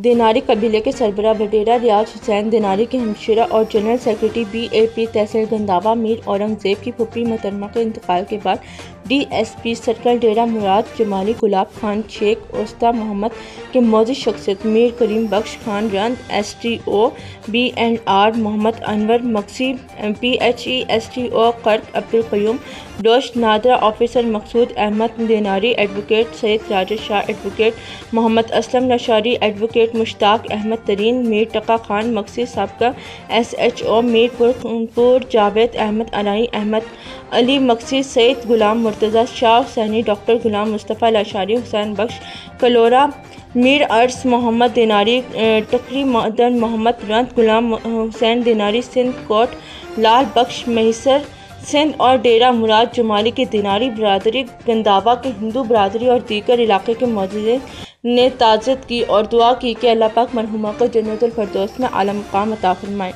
दिनारी कबीले के सरबराह वडेरा रियाज हुसैन दिनारी के हमशरा और जनरल सेक्रेटरी BAP तहसील गंदावा मीर औरंगजेब की फुप्पी मोहतरमा के इंतकाल के बाद DSP सर्कल डेरा मुराद जमाली गुलाब खान शेख ओस्ता मोहम्मद के मौजूद शख्सियत मीर करीम बख्श Khan रंद STO B&R Mohammad Anwar Maksi PHE STO कर्क अब्दुल कयूम डोश NADRA officer Maqsood Ahmed Dinari advocate Syed Rajesh Shah advocate Mohammad Aslam Nashari advocate Mushtaq Ahmed Tareen Mir टका खान मक्सी सबका SHO मीरपुर जावेद अहमद अनाई अहमद अली मक्सी सैयद गुलाम मुर्तज़ा शाह हुसैनी डॉक्टर गुलाम मुस्तफ़ा लाशारी हुसैन बख्श कलोरा मीर अर्स मोहम्मद दिनारी टकरी मदन मोहम्मद रंत गुलाम हुसैन दिनारी सिंध कोट लाल बख्श महिसर सिंध और डेरा मुराद जमाली की दिनारी बरादरी गंदावा के हिंदू बरादरी और दीगर इलाके के मौजूद ने ताज़ियत की और दुआ की कि अल्लाह पाक मरहुमा को जन्नतुल फिरदौस में आला मकाम अता फरमाए।